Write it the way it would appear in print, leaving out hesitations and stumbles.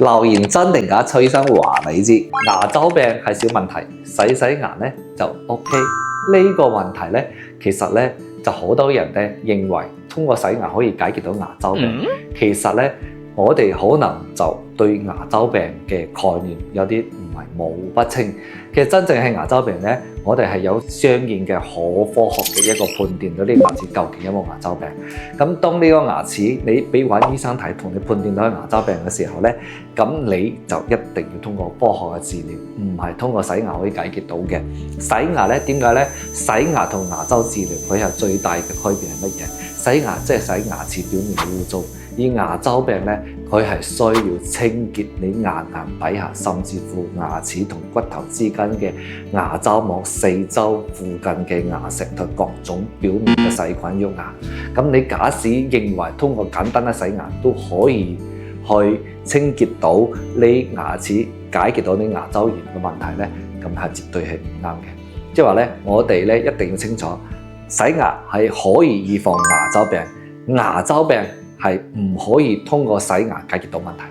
留言真定假？崔醫生話你知，牙周病係小問題，洗牙咧就 OK。呢個問題咧，其實咧就好多人咧認為通過洗牙可以解決到牙周病。其實咧，我哋可能就對牙周病嘅概念有啲唔係模糊不清。其實真正係牙周病咧，我哋係有相應嘅可科學嘅一個判斷到呢個牙齒究竟有冇牙周病。咁當呢個牙齒你俾揾醫生睇，同你判斷到係牙周病嘅時候咧，咁你就一定要通過科學嘅治療，唔係通過洗牙可以解決到嘅。洗牙咧點解咧？洗牙同牙周治療佢係最大嘅區別係乜嘢？洗牙即係洗牙齒表面嘅污糟。而牙周病咧，佢係需要清潔你牙齦底下，甚至乎牙齒同骨頭之間嘅牙周膜四周附近嘅牙石同各種表面嘅細菌喐牙。咁你假使認為通過簡單嘅洗牙都可以去清潔到你牙齒，解決到你牙周炎嘅問題咧，咁係絕對係唔啱嘅。即係話咧，我哋咧一定要清楚，洗牙係可以預防牙周病，牙周病係唔可以通過洗牙解決到問題。